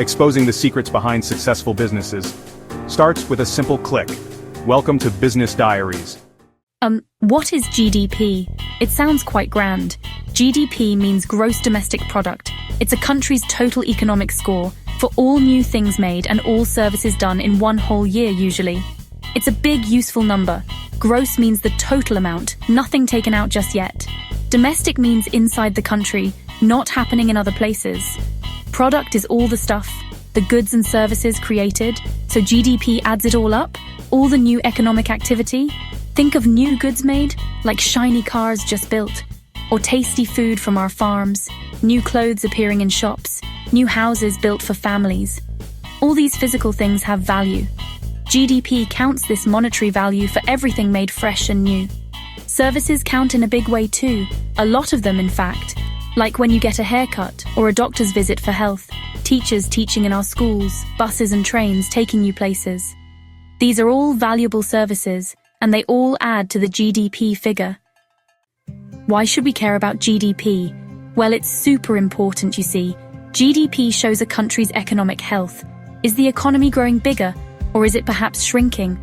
exposing the secrets behind successful businesses. Starts with a simple click. Welcome to Business Diaries. What is GDP? It sounds quite grand. GDP means gross domestic product. It's a country's total economic score for all new things made and all services done in one whole year usually. It's a big, useful number. Gross means the total amount, nothing taken out just yet. Domestic means inside the country, not happening in other places. Product is all the stuff, the goods and services created, so GDP adds it all up, all the new economic activity. Think of new goods made, like shiny cars just built, or tasty food from our farms, new clothes appearing in shops, new houses built for families. All these physical things have value. GDP counts this monetary value for everything made fresh and new. Services count in a big way too, a lot of them in fact, like when you get a haircut or a doctor's visit for health, teachers teaching in our schools, buses and trains taking you places. These are all valuable services, and they all add to the GDP figure. Why should we care about GDP? Well, it's super important, you see. GDP shows a country's economic health. Is the economy growing bigger, or is it perhaps shrinking?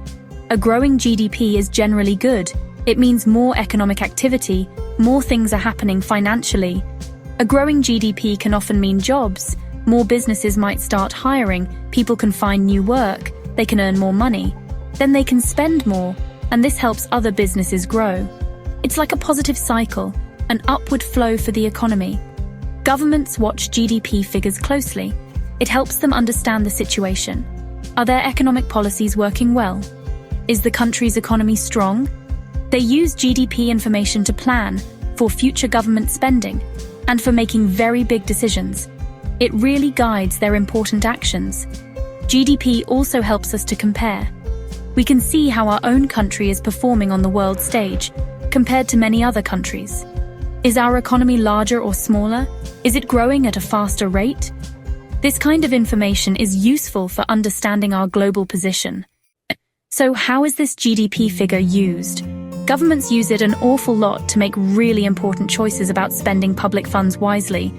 A growing GDP is generally good. It means more economic activity, more things are happening financially. A growing GDP can often mean jobs. More businesses might start hiring, people can find new work, they can earn more money. Then they can spend more, and this helps other businesses grow. It's like a positive cycle, an upward flow for the economy. Governments watch GDP figures closely. It helps them understand the situation. Are their economic policies working well? Is the country's economy strong? They use GDP information to plan for future government spending and for making very big decisions. It really guides their important actions. GDP also helps us to compare. We can see how our own country is performing on the world stage, compared to many other countries. Is our economy larger or smaller? Is it growing at a faster rate? This kind of information is useful for understanding our global position. So how is this GDP figure used? Governments use it an awful lot to make really important choices about spending public funds wisely.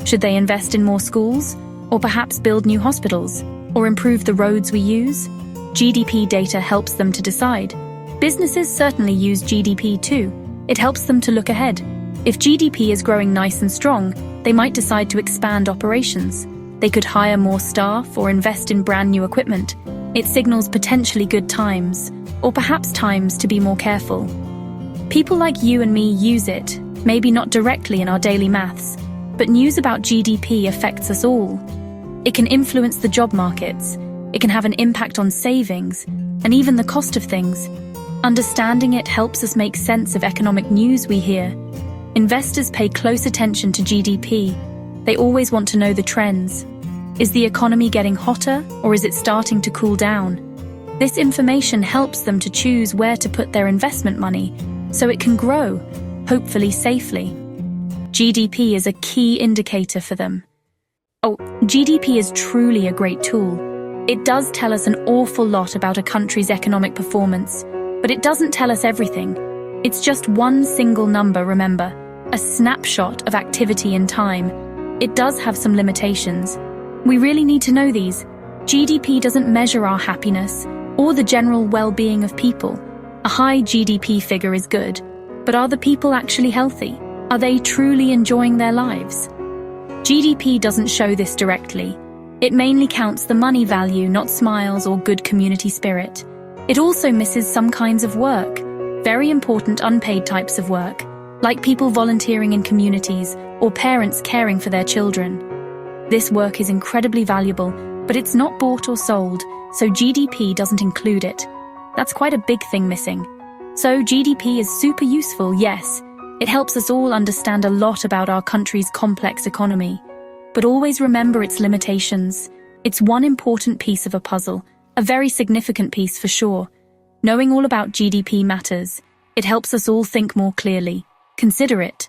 Should they invest in more schools? Or perhaps build new hospitals? Or improve the roads we use? GDP data helps them to decide. Businesses certainly use GDP too. It helps them to look ahead. If GDP is growing nice and strong, they might decide to expand operations. They could hire more staff or invest in brand new equipment. It signals potentially good times, or perhaps times to be more careful. People like you and me use it, maybe not directly in our daily maths, but news about GDP affects us all. It can influence the job markets. It can have an impact on savings, and even the cost of things. Understanding it helps us make sense of economic news we hear. Investors pay close attention to GDP. They always want to know the trends. Is the economy getting hotter, or is it starting to cool down? This information helps them to choose where to put their investment money, so it can grow, hopefully safely. GDP is a key indicator for them. GDP is truly a great tool. It does tell us an awful lot about a country's economic performance, but it doesn't tell us everything. It's just one single number, remember, a snapshot of activity in time. It does have some limitations. We really need to know these. GDP doesn't measure our happiness or the general well-being of people. A high GDP figure is good, but are the people actually healthy? Are they truly enjoying their lives? GDP doesn't show this directly. It mainly counts the money value, not smiles or good community spirit. It also misses some kinds of work, very important unpaid types of work, like people volunteering in communities or parents caring for their children. This work is incredibly valuable, but it's not bought or sold, so GDP doesn't include it. That's quite a big thing missing. So GDP is super useful, yes. It helps us all understand a lot about our country's complex economy. But always remember its limitations. It's one important piece of a puzzle, a very significant piece for sure. Knowing all about GDP matters. It helps us all think more clearly. Consider it.